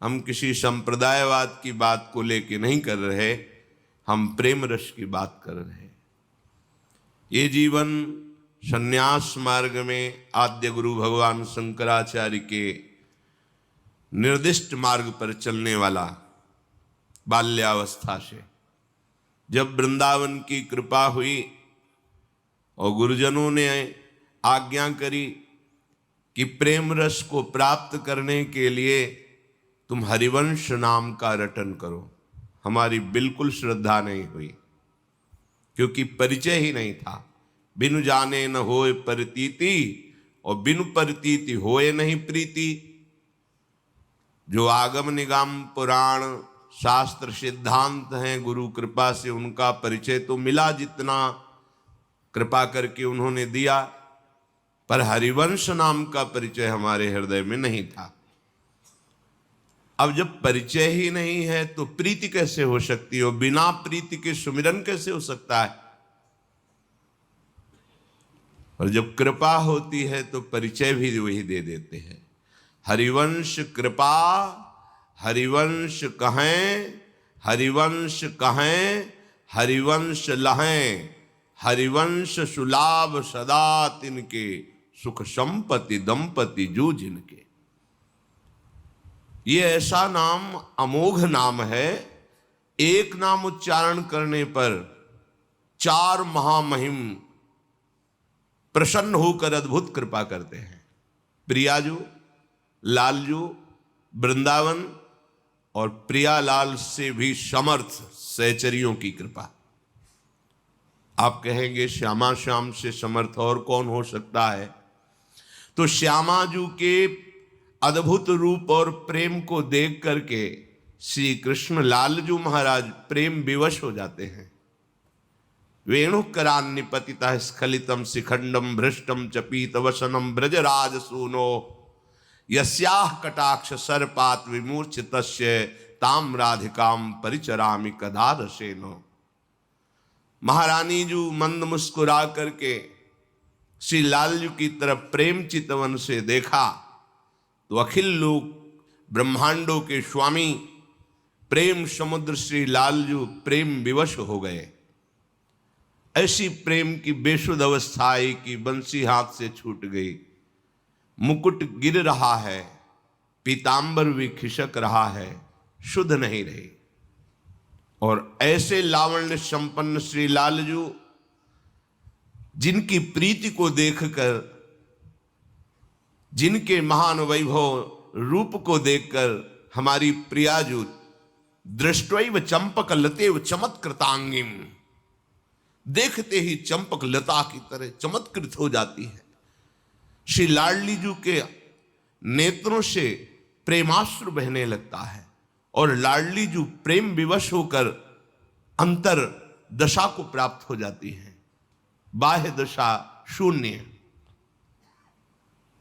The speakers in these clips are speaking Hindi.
हम किसी संप्रदायवाद की बात को लेके नहीं कर रहे, हम प्रेम रस की बात कर रहे हैं। ये जीवन संन्यास मार्ग में आद्य गुरु भगवान शंकराचार्य के निर्दिष्ट मार्ग पर चलने वाला, बाल्यावस्था से जब वृंदावन की कृपा हुई और गुरुजनों ने आज्ञा करी कि प्रेम रस को प्राप्त करने के लिए तुम हरिवंश नाम का रटन करो, हमारी बिल्कुल श्रद्धा नहीं हुई, क्योंकि परिचय ही नहीं था। बिनु जाने न होए प्रतीति और बिनु प्रतीति होए नहीं प्रीति। जो आगम निगम पुराण शास्त्र सिद्धांत हैं, गुरु कृपा से उनका परिचय तो मिला जितना कृपा करके उन्होंने दिया, पर हरिवंश नाम का परिचय हमारे हृदय में नहीं था। अब जब परिचय ही नहीं है तो प्रीति कैसे हो सकती है, और बिना प्रीति के सुमिरन कैसे हो सकता है। और जब कृपा होती है तो परिचय भी वही दे देते हैं। हरिवंश कृपा हरिवंश कहें, हरिवंश कहें हरिवंश लहें, हरिवंश सुलाभ सदा तिनके, सुख संपत्ति दंपति जू जिनके। ये ऐसा नाम अमोघ नाम है, एक नाम उच्चारण करने पर 4 महामहिम प्रसन्न होकर अद्भुत कृपा करते हैं। प्रियाजू, लालजू, वृंदावन और प्रियालाल से भी समर्थ सहचरियों की कृपा। आप कहेंगे श्यामा श्याम से समर्थ और कौन हो सकता है? तो श्यामाजू के अद्भुत रूप और प्रेम को देख करके श्री कृष्ण लालजू महाराज प्रेम विवश हो जाते हैं। वेणुकरान्निपतितः स्खलितम शिखंडम भ्रष्टम चपीत वसनम ब्रजराज सूनो, यस्याह कटाक्ष सर्पात विमूर्छितस्य ताम राधिकाम परिचरामि कदा रसेनो। महारानी जू मंद मुस्कुरा करके श्री लालजू की तरफ प्रेम चितवन से देखा तो अखिल लोक ब्रह्मांडों के स्वामी प्रेम समुद्र श्री लालजू प्रेम विवश हो गए। ऐसी प्रेम की बेसुध अवस्था आई कि बंसी हाथ से छूट गई, मुकुट गिर रहा है, पीतांबर भी खिसक रहा है, शुद्ध नहीं रही। और ऐसे लावण्य संपन्न श्री लालजू, जिनकी प्रीति को देखकर, जिनके महान वैभव रूप को देखकर हमारी प्रियाजू दृष्टैव चंपक लतेव चमत्कृतांगिम, देखते ही चंपक लता की तरह चमत्कृत हो जाती है। श्री लाडलीजू के नेत्रों से प्रेमाश्रु बहने लगता है और लाडलीजू प्रेम विवश होकर अंतर दशा को प्राप्त हो जाती है। बाह्य दशा शून्य,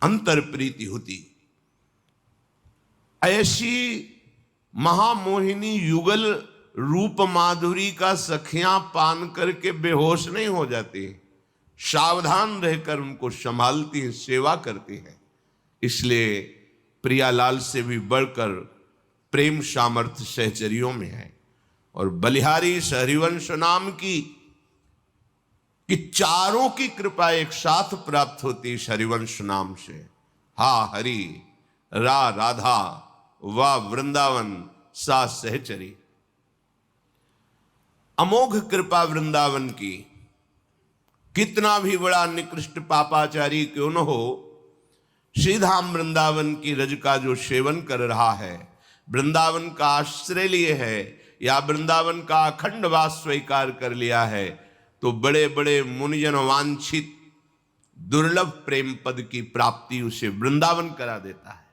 अंतर प्रीति होती। ऐसी महामोहिनी युगल रूप माधुरी का सखियां पान करके बेहोश नहीं हो जाती, सावधान रहकर उनको संभालती हैं, सेवा करती हैं। इसलिए प्रियालाल से भी बढ़कर प्रेम सामर्थ्य सहचरियों में है। और बलिहारी हरिवंश नाम की कि चारों की कृपा एक साथ प्राप्त होती इस हरिवंश नाम से। हा हरि, रा राधा, वा वृंदावन, सा सहचरी। अमोघ कृपा वृंदावन की। कितना भी बड़ा निकृष्ट पापाचारी क्यों न हो, श्रीधाम वृंदावन की रज का जो सेवन कर रहा है, वृंदावन का आश्रय लिए है या वृंदावन का अखंड वास स्वीकार कर लिया है, तो बड़े बड़े मुनिजन वांछित दुर्लभ प्रेम पद की प्राप्ति उसे वृंदावन करा देता है।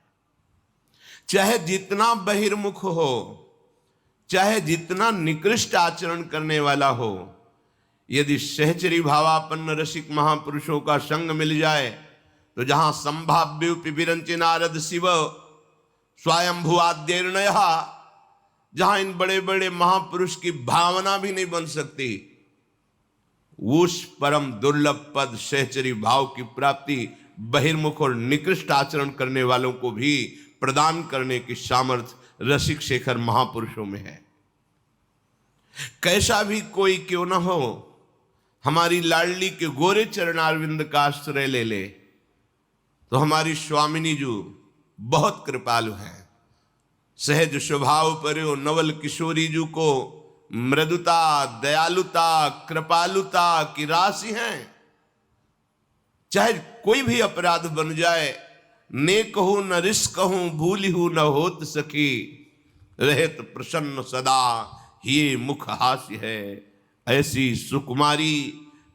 चाहे जितना बहिर्मुख हो, चाहे जितना निकृष्ट आचरण करने वाला हो, यदि सहचरी भावापन्न रसिक महापुरुषों का संग मिल जाए तो जहां संभाव्य विरंचि नारद शिव स्वयंभू आद्यर्णय, जहां इन बड़े बड़े महापुरुष की भावना भी नहीं बन सकती, उस परम दुर्लभ पद सहचरी भाव की प्राप्ति बहिर्मुख और निकृष्ट आचरण करने वालों को भी प्रदान करने की सामर्थ्य रसिक शेखर महापुरुषों में है। कैसा भी कोई क्यों न हो, हमारी लाडली के गोरे चरणारविंद का आश्रय ले ले तो हमारी स्वामिनी जी बहुत कृपालु हैं। सहज स्वभाव पर नवल किशोरी जी को मृदुता, दयालुता, कृपालुता की राशि हैं। चाहे कोई भी अपराध बन जाए, नेक हूं न रिस्क हूं, भूली हूं न होत सखी, रहत प्रसन्न सदा ये मुख हास्य है। ऐसी सुकुमारी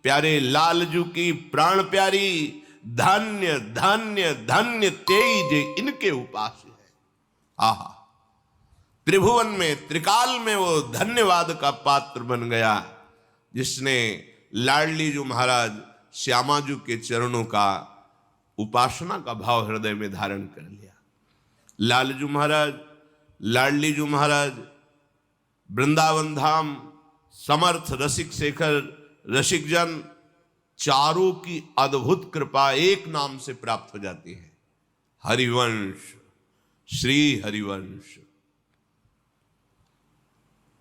प्यारे लालजू की प्राण प्यारी, धन्य धन्य धन्य तेज इनके उपास्य है। आहा, त्रिभुवन में त्रिकाल में वो धन्यवाद का पात्र बन गया जिसने लाडली जी महाराज श्यामा जी के चरणों का उपासना का भाव हृदय में धारण कर लिया। लालजू महाराज, लाडली जी महाराज, वृंदावन धाम, समर्थ रसिक शेखर, रसिक जन, चारों की अद्भुत कृपा एक नाम से प्राप्त हो जाती है, हरिवंश, श्री हरिवंश।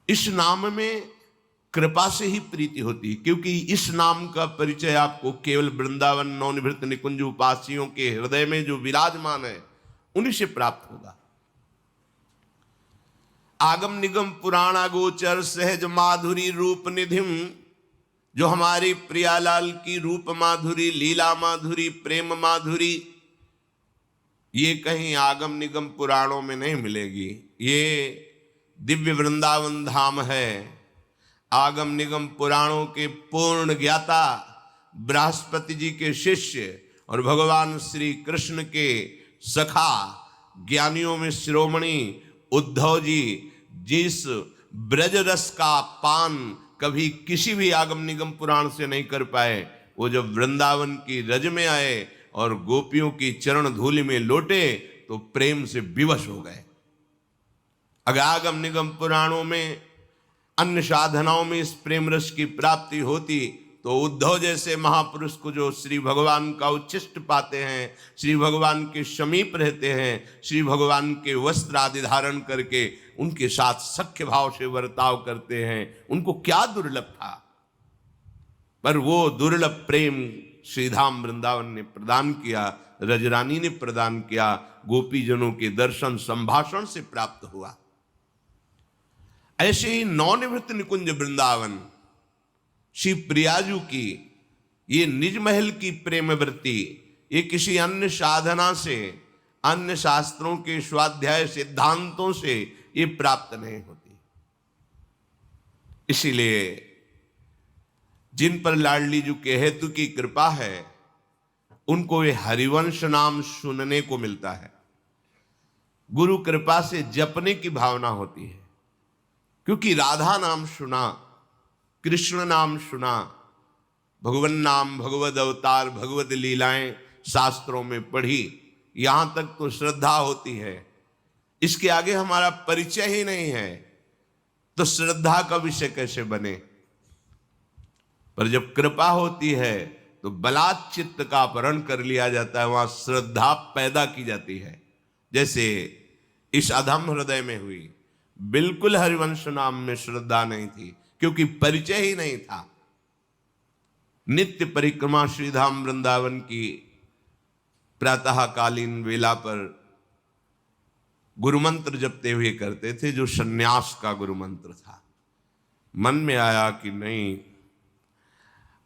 इस नाम में कृपा से ही प्रीति होती है, क्योंकि इस नाम का परिचय आपको केवल वृंदावन नवनिवृत्त निकुंज उपासियों के हृदय में जो विराजमान है उन्हीं से प्राप्त होगा। आगम निगम पुराणा गोचर सहज माधुरी रूप निधिम, जो हमारी प्रियालाल की रूप माधुरी, लीला माधुरी, प्रेम माधुरी, ये कहीं आगम निगम पुराणों में नहीं मिलेगी। ये दिव्य वृंदावन धाम है। आगम निगम पुराणों के पूर्ण ज्ञाता बृहस्पति जी के शिष्य और भगवान श्री कृष्ण के सखा, ज्ञानियों में शिरोमणि उद्धव जी, जिस ब्रज रस का पान कभी किसी भी आगम निगम पुराण से नहीं कर पाए, वो जब वृंदावन की रज में आए और गोपियों की चरण धूलि में लौटे तो प्रेम से विवश हो गए। अगर आगम निगम पुराणों में अन्य साधनाओं में इस प्रेम रस की प्राप्ति होती तो उद्धव जैसे महापुरुष को, जो श्री भगवान का उच्छिष्ट पाते हैं, श्री भगवान के समीप रहते हैं, श्री भगवान के वस्त्र आदि धारण करके उनके साथ सख्य भाव से बर्ताव करते हैं, उनको क्या दुर्लभ था। पर वो दुर्लभ प्रेम श्रीधाम वृंदावन ने प्रदान किया, रजरानी ने प्रदान किया, गोपीजनों के दर्शन संभाषण से प्राप्त हुआ। ऐसे ही नवनिवृत्त निकुंज वृंदावन श्री प्रियाजू की ये निज महल की प्रेम वृत्ति, ये किसी अन्य साधना से, अन्य शास्त्रों के स्वाध्याय सिद्धांतों से ये प्राप्त नहीं होती। इसीलिए जिन पर लाडली जी के हेतु की कृपा है, उनको ये हरिवंश नाम सुनने को मिलता है। गुरु कृपा से जपने की भावना होती है, क्योंकि राधा नाम सुना, कृष्ण नाम सुना, भगवान नाम, भगवद अवतार, भगवत लीलाएं शास्त्रों में पढ़ी, यहां तक तो श्रद्धा होती है। इसके आगे हमारा परिचय ही नहीं है तो श्रद्धा का विषय कैसे बने। पर जब कृपा होती है तो बलात् चित्त का अपहरण कर लिया जाता है, वहां श्रद्धा पैदा की जाती है। जैसे इस अधम हृदय में हुई, बिल्कुल हरिवंश नाम में श्रद्धा नहीं थी, क्योंकि परिचय ही नहीं था। नित्य परिक्रमा श्रीधाम वृंदावन की प्रातःकालीन वेला पर गुरुमंत्र जपते हुए करते थे, जो सन्यास का गुरुमंत्र था। मन में आया कि नहीं,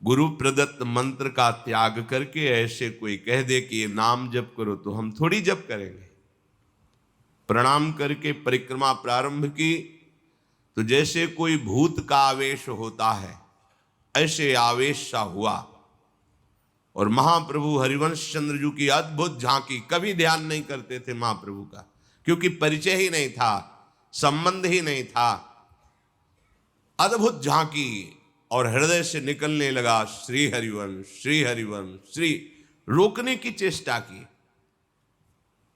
गुरु प्रदत्त मंत्र का त्याग करके ऐसे कोई कह दे कि ये नाम जप करो तो हम थोड़ी जप करेंगे। प्रणाम करके परिक्रमा प्रारंभ की तो जैसे कोई भूत का आवेश होता है, ऐसे आवेश सा हुआ और महाप्रभु हरिवंश चंद्र जी की अद्भुत झांकी। कभी ध्यान नहीं करते थे महाप्रभु का, क्योंकि परिचय ही नहीं था, संबंध ही नहीं था। अद्भुत झांकी और हृदय से निकलने लगा श्री हरिवंश, श्री हरिवंश, श्री। रोकने की चेष्टा की,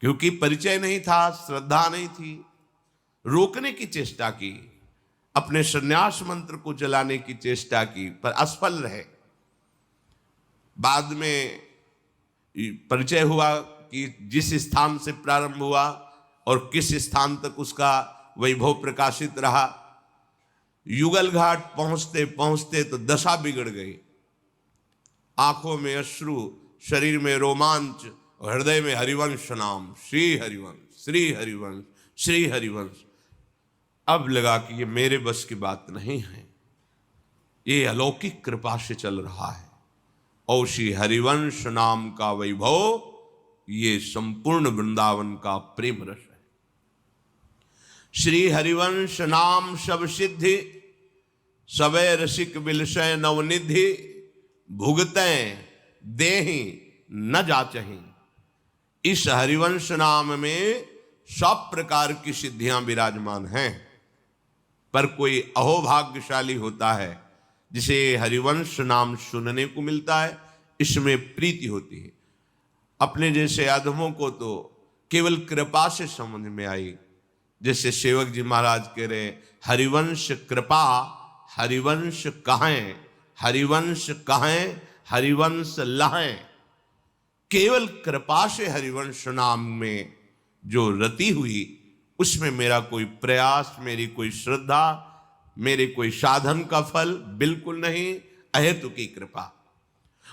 क्योंकि परिचय नहीं था, श्रद्धा नहीं थी। रोकने की चेष्टा की, अपने संन्यास मंत्र को चलाने की चेष्टा की, पर असफल रहे। बाद में परिचय हुआ कि जिस स्थान से प्रारंभ हुआ और किस स्थान तक उसका वैभव प्रकाशित रहा। युगल घाट पहुंचते पहुंचते तो दशा बिगड़ गई, आंखों में अश्रु, शरीर में रोमांच, हृदय में हरिवंश नाम, श्री हरिवंश श्री हरिवंश श्री हरिवंश। अब लगा कि ये मेरे बस की बात नहीं है, ये अलौकिक कृपा से चल रहा है। और श्री हरिवंश नाम का वैभव ये संपूर्ण वृंदावन का प्रेम रस है। श्री हरिवंश नाम सब सिद्धि, सबे रसिक बिलशय नवनिधि, भुगते देहि न जाचहि। इस हरिवंश नाम में सब प्रकार की सिद्धियां विराजमान हैं, पर कोई अहोभाग्यशाली होता है जिसे हरिवंश नाम सुनने को मिलता है, इसमें प्रीति होती है। अपने जैसे अधमों को तो केवल कृपा से समझ में आई, जैसे सेवक जी महाराज कह रहे हरिवंश कृपा हरिवंश कहें, हरिवंश कहें हरिवंश लहें। केवल कृपा से हरिवंश नाम में जो रति हुई, उसमें मेरा कोई प्रयास, मेरी कोई श्रद्धा, मेरे कोई साधन का फल बिल्कुल नहीं, अहेतु की कृपा।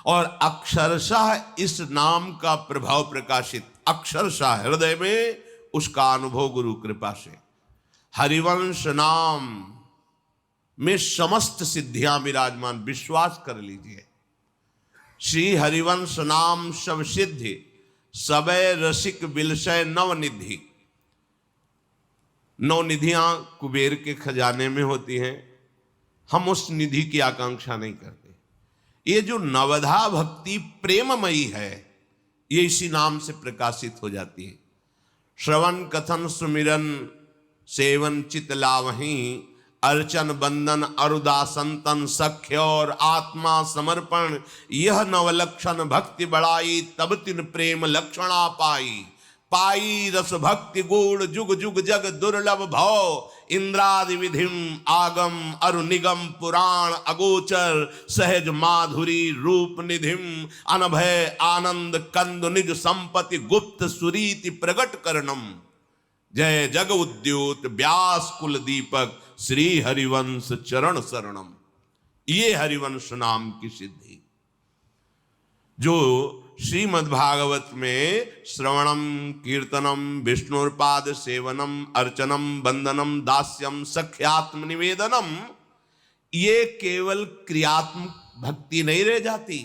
और अक्षरशः इस नाम का प्रभाव प्रकाशित, अक्षरशः हृदय में उसका अनुभव गुरु कृपा से। हरिवंश नाम में समस्त सिद्धियां विराजमान, विश्वास कर लीजिए। श्री हरिवंश नाम सब सिद्धि, सबे रसिक बिलशय नवनिधि। नौ निधियां कुबेर के खजाने में होती हैं, हम उस निधि की आकांक्षा नहीं करते। ये जो नवधा भक्ति प्रेममयी है, ये इसी नाम से प्रकाशित हो जाती है। श्रवण कथन सुमिरन सेवन चित लावहीं, अर्चन बंदन अरुदासंतन सख्य और आत्मा समर्पण, यह नवलक्षण भक्ति बढ़ाई, तब तिन प्रेम लक्षणा पाई। पाई रस भक्ति गुण जुग जुग जग दुर्लभ भव, इंद्रादि विधिम आगम अरु निगम पुराण अगोचर, सहज माधुरी रूप निधिम, अनभय आनंद कंद निज संपत्ति गुप्त सुरीति प्रगट करणम। जय जग उद्योत व्यास कुल दीपक, श्री हरिवंश चरण शरणम। ये हरिवंश नाम की सिद्धि जो श्रीमद् भागवत में श्रवणम कीर्तनम विष्णुपाद सेवनम अर्चनम बंदनम दास्यम सख्यात्म निवेदनम, ये केवल क्रियात्मक भक्ति नहीं रह जाती।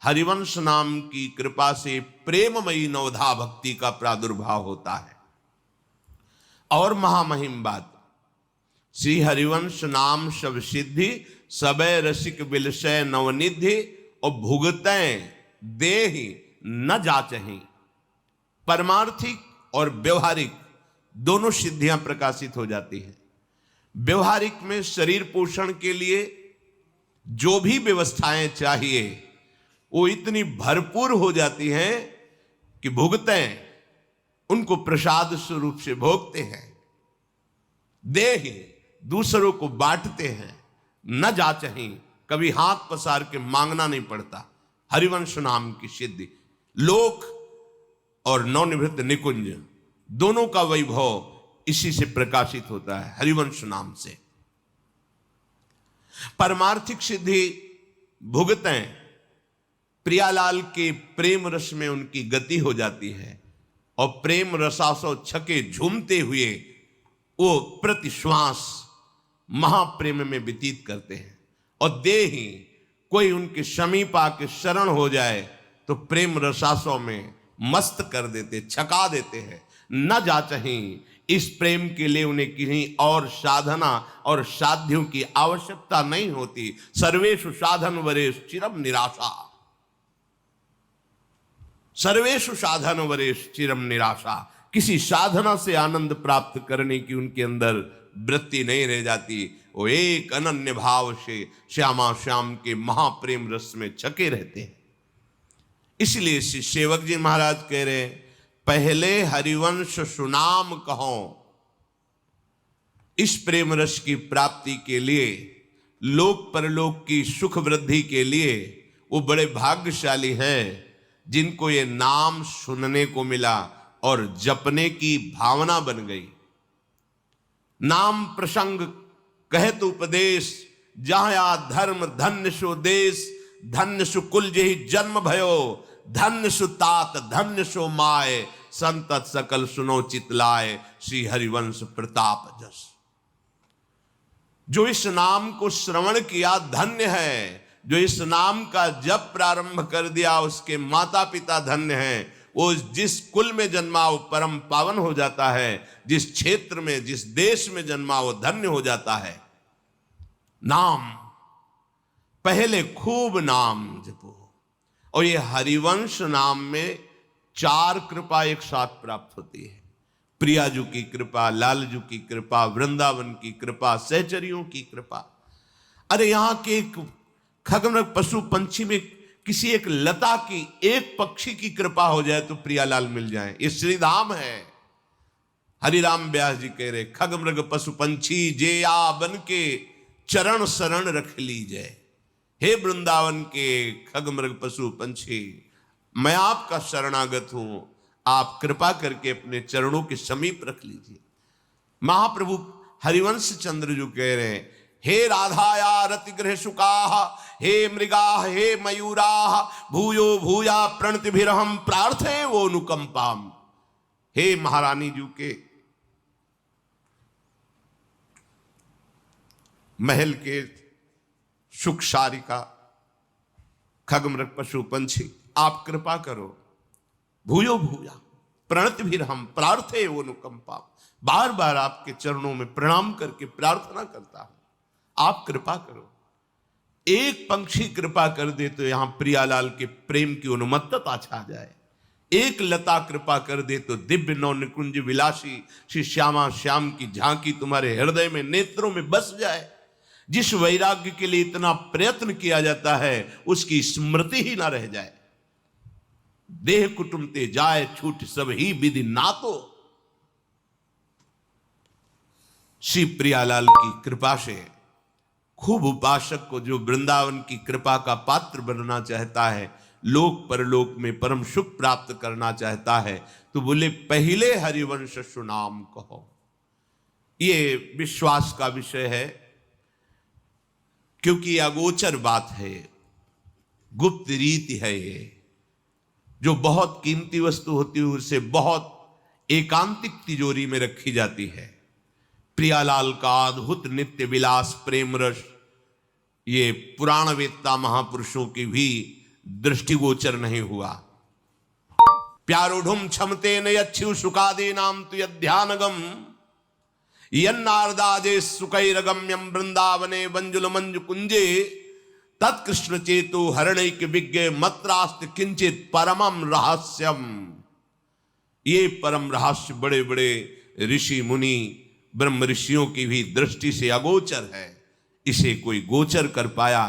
हरिवंश नाम की कृपा से प्रेममयी नवधा भक्ति का प्रादुर्भाव होता है। और महामहिम बात, श्री हरिवंश नाम सब सिद्धि, सबे रसिक बिलशय नवनिधि, और भुगतें देहि न जाचहि। परमार्थिक और व्यवहारिक दोनों सिद्धियां प्रकाशित हो जाती हैं। व्यवहारिक में शरीर पोषण के लिए जो भी व्यवस्थाएं चाहिए वो इतनी भरपूर हो जाती हैं कि भुगतें उनको प्रसाद स्वरूप से भोगते हैं। देहि दूसरों को बांटते हैं, न जाचहि कभी हाथ पसार के मांगना नहीं पड़ता। हरिवंश नाम की सिद्धि, लोक और नवनिवृत्त निकुंज दोनों का वैभव इसी से प्रकाशित होता है, हरिवंश नाम से। परमार्थिक सिद्धि भुगतें प्रियालाल के प्रेम रस में उनकी गति हो जाती है, और प्रेम रसासो छके झूमते हुए वो प्रति श्वास महाप्रेम में व्यतीत करते हैं। और देहि कोई उनके समीप आके शरण हो जाए तो प्रेम रसासों में मस्त कर देते, छका देते हैं। न जाचहि, इस प्रेम के लिए उन्हें किसी और साधना और साध्यों की आवश्यकता नहीं होती। सर्वेषु साधन वरेश चिरम निराशा, सर्वेषु साधन वरेश चिरम निराशा। किसी साधना से आनंद प्राप्त करने की उनके अंदर वृत्ति नहीं रह जाती। वो एक अनन्य भाव से श्यामा श्याम के महाप्रेम रस में छके रहते हैं। इसलिए श्री सेवक जी महाराज कह रहे, पहले हरिवंश सुनाम कहो। इस प्रेम रस की प्राप्ति के लिए, लोक परलोक की सुख वृद्धि के लिए वो बड़े भाग्यशाली हैं जिनको ये नाम सुनने को मिला, और जपने की भावना बन गई। नाम प्रसंग कहत उपदेश, जहाँ धर्म धन्य सो देश, धन्य सु कुल जेहि जन्म भयो, धन्य सु तात धन्य सो माय, संतत सकल सुनो चितलाय, श्री हरिवंश प्रताप जस। जो इस नाम को श्रवण किया धन्य है, जो इस नाम का जप प्रारंभ कर दिया उसके माता पिता धन्य हैं। वो जिस कुल में जन्मा वो परम पावन हो जाता है, जिस क्षेत्र में जिस देश में जन्मा वो धन्य हो जाता है। नाम पहले खूब नाम जपो। और ये हरिवंश नाम में 4 कृपा एक साथ प्राप्त होती है। प्रियाजू की कृपा, लालजू की कृपा, वृंदावन की कृपा, सहचरियों की कृपा। अरे यहां के एक खगमृग पशु पंछी में किसी एक लता की, एक पक्षी की कृपा हो जाए तो प्रियालाल मिल जाए। ये श्रीधाम है। हरिराम व्यास जी कह रहे, खगमृग पशु पंछी जे आ बन के चरण शरण रख लीजिए। हे वृंदावन के खगमृग पशु पंछी, मैं आपका शरणागत हूं, आप कृपा करके अपने चरणों के समीप रख लीजिए। महाप्रभु हरिवंश चंद्र जो कह रहे हैं, हे राधाया रतिगृह सुकाः, हे मृगाः हे मयूराः, भूयो भूया प्रणतिभिरहं प्रार्थे वो अनुकंपाम। हे महारानी जी के महल के सुख सारिका खगमृग पशु पंछी, आप कृपा करो। भूयो भूया प्रणतिभिरहं प्रार्थे वो अनुकंपाम। बार बार आपके चरणों में प्रणाम करके प्रार्थना करता हूं, आप कृपा करो। एक पंक्षी कृपा कर दे तो यहां प्रियालाल के प्रेम की उन्मत्तता छा जाए। एक लता कृपा कर दे तो दिव्य नौ निकुंज विलासी श्री श्यामा श्याम की झांकी तुम्हारे हृदय में, नेत्रों में बस जाए। जिस वैराग्य के लिए इतना प्रयत्न किया जाता है उसकी स्मृति ही ना रह जाए। देह कुटुंब ते जाए छूट सब ही विधि नातो। श्री प्रियालाल की कृपा से खूब उपासक को जो वृंदावन की कृपा का पात्र बनना चाहता है, लोक परलोक में परम सुख प्राप्त करना चाहता है, तो बोले पहले हरिवंश सुनाम कहो। ये विश्वास का विषय है, क्योंकि अगोचर बात है, गुप्त रीति है। ये जो बहुत कीमती वस्तु होती है उसे बहुत एकांतिक तिजोरी में रखी जाती है। प्रियालाल का अद्भुत नित्य विलास प्रेम रस ये पुराण वेत्ता महापुरुषों की भी दृष्टिगोचर नहीं हुआ। प्यारोढ़ुम क्षमते न यच्छु सुखादे नाम तु यध्यानगम, यन्नारदाजे सुकैरगम्यम वृंदावने वंजुल मंजु कुंजे, तत्कृष्ण चेतो हरणैक विज्ञ मत्रास्त किंचित परमम रहस्यम। ये परम रहस्य बड़े बड़े ऋषि मुनि ब्रह्म ऋषियों की भी दृष्टि से अगोचर है। इसे कोई गोचर कर पाया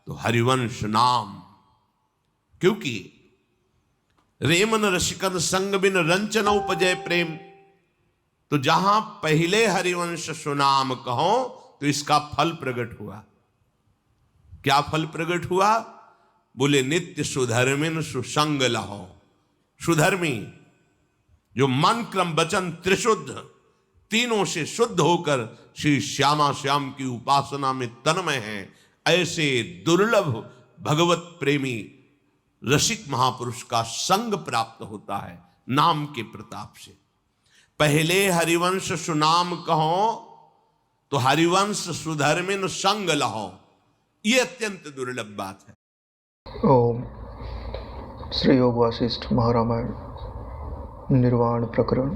तो हरिवंश नाम। क्योंकि रेमन रसिकन संग बिन रंचन उपजय प्रेम, तो जहां पहले हरिवंश सुनाम कहो तो इसका फल प्रकट हुआ। क्या फल प्रकट हुआ? बोले नित्य सुधर्मिन सुसंग लहो। सुधर्मी जो मन क्रम वचन त्रिशुद्ध तीनों से शुद्ध होकर श्री श्यामा श्याम की उपासना में तन्मय हैं, ऐसे दुर्लभ भगवत प्रेमी रसिक महापुरुष का संग प्राप्त होता है नाम के प्रताप से। पहले हरिवंश सुनाम कहो तो हरिवंश सुधर्मिन संग लहो, ये अत्यंत दुर्लभ बात है। ओम श्री योग वासिष्ठ महारामायण निर्वाण प्रकरण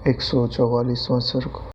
144वां सर्ग।